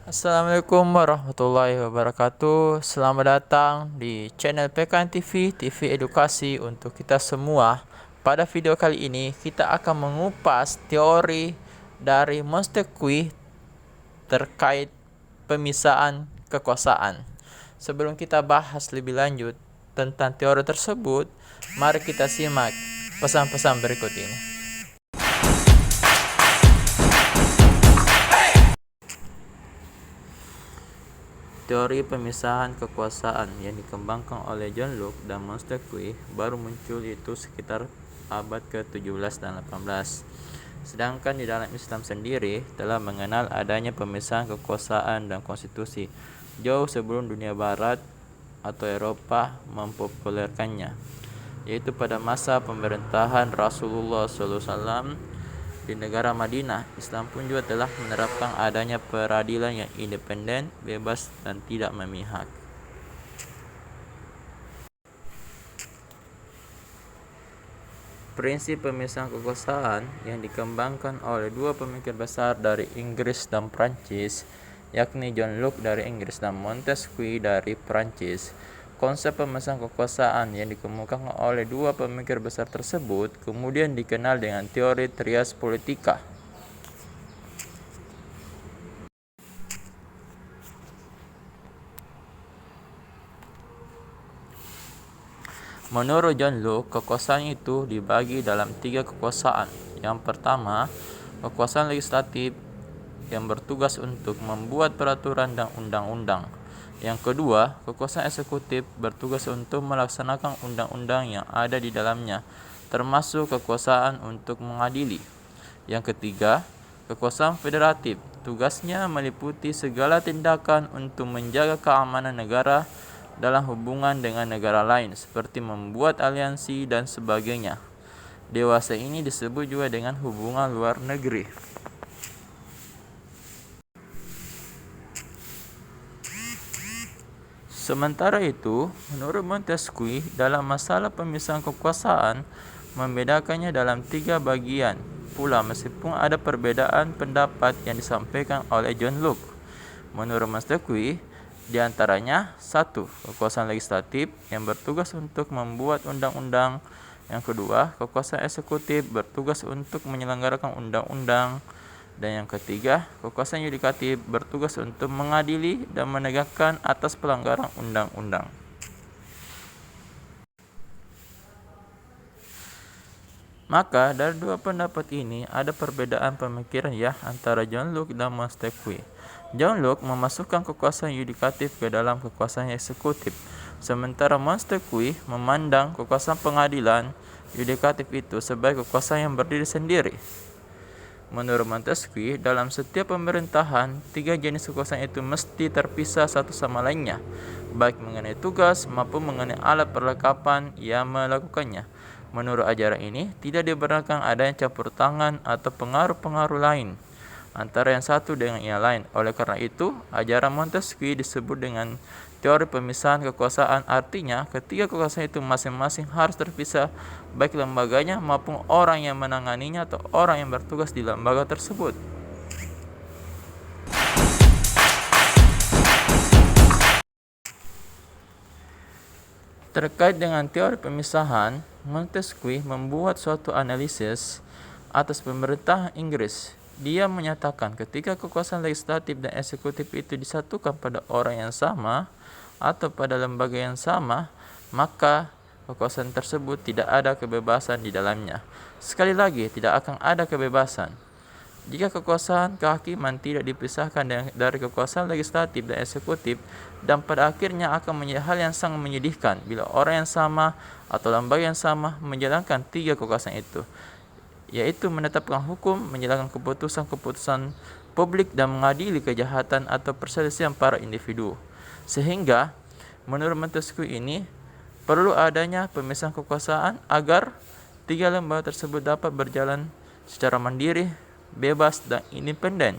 Assalamualaikum warahmatullahi wabarakatuh. Selamat datang di channel PKN TV, TV Edukasi untuk kita semua. Pada video kali ini kita akan mengupas teori dari Montesquieu terkait pemisahan kekuasaan. Sebelum kita bahas lebih lanjut tentang teori tersebut, mari kita simak pesan-pesan berikut ini. Teori pemisahan kekuasaan yang dikembangkan oleh John Locke dan Montesquieu baru muncul itu sekitar abad ke-17 dan 18. Sedangkan di dalam Islam sendiri telah mengenal adanya pemisahan kekuasaan dan konstitusi jauh sebelum dunia barat atau Eropa mempopulerkannya, yaitu pada masa pemerintahan Rasulullah SAW di negara Madinah. Islam pun juga telah menerapkan adanya peradilan yang independen, bebas, dan tidak memihak. Prinsip pemisahan kekuasaan yang dikembangkan oleh dua pemikir besar dari Inggris dan Prancis, yakni John Locke dari Inggris dan Montesquieu dari Prancis. Konsep pemisahan kekuasaan yang dikemukakan oleh dua pemikir besar tersebut kemudian dikenal dengan teori trias politika. Menurut John Locke, kekuasaan itu dibagi dalam tiga kekuasaan. Yang pertama, kekuasaan legislatif yang bertugas untuk membuat peraturan dan undang-undang. Yang kedua, kekuasaan eksekutif bertugas untuk melaksanakan undang-undang yang ada di dalamnya, termasuk kekuasaan untuk mengadili. Yang ketiga, kekuasaan federatif, tugasnya meliputi segala tindakan untuk menjaga keamanan negara dalam hubungan dengan negara lain, seperti membuat aliansi dan sebagainya. Dewasa ini disebut juga dengan hubungan luar negeri. Sementara itu, menurut Montesquieu, dalam masalah pemisahan kekuasaan, membedakannya dalam tiga bagian pula meskipun ada perbedaan pendapat yang disampaikan oleh John Locke. Menurut Montesquieu, di antaranya 1. Kekuasaan legislatif yang bertugas untuk membuat undang-undang. Yang kedua, kekuasaan eksekutif bertugas untuk menyelenggarakan undang-undang. Dan yang ketiga, kekuasaan yudikatif bertugas untuk mengadili dan menegakkan atas pelanggaran undang-undang. Maka dari dua pendapat ini ada perbedaan pemikiran ya antara John Locke dan Montesquieu. John Locke memasukkan kekuasaan yudikatif ke dalam kekuasaan eksekutif, sementara Montesquieu memandang kekuasaan pengadilan yudikatif itu sebagai kekuasaan yang berdiri sendiri. Menurut Montesquieu, dalam setiap pemerintahan, tiga jenis kekuasaan itu mesti terpisah satu sama lainnya, baik mengenai tugas maupun mengenai alat perlengkapan yang melakukannya. Menurut ajaran ini, tidak dibenarkan adanya campur tangan atau pengaruh-pengaruh lain antara yang satu dengan yang lain. Oleh karena itu, ajaran Montesquieu disebut dengan teori pemisahan kekuasaan. Artinya, ketiga kekuasaan itu masing-masing harus terpisah, baik lembaganya maupun orang yang menanganinya atau orang yang bertugas di lembaga tersebut. Terkait dengan teori pemisahan, Montesquieu membuat suatu analisis atas pemerintahan Inggris. Dia menyatakan ketika kekuasaan legislatif dan eksekutif itu disatukan pada orang yang sama atau pada lembaga yang sama, maka kekuasaan tersebut tidak ada kebebasan di dalamnya. Sekali lagi, tidak akan ada kebebasan jika kekuasaan kehakiman tidak dipisahkan dari kekuasaan legislatif dan eksekutif, dan pada akhirnya akan menjadi hal yang sangat menyedihkan bila orang yang sama atau lembaga yang sama menjalankan tiga kekuasaan itu, yaitu menetapkan hukum, menjalankan keputusan-keputusan publik, dan mengadili kejahatan atau perselisihan para individu. Sehingga, menurut Montesquieu ini, perlu adanya pemisahan kekuasaan agar tiga lembaga tersebut dapat berjalan secara mandiri, bebas, dan independen.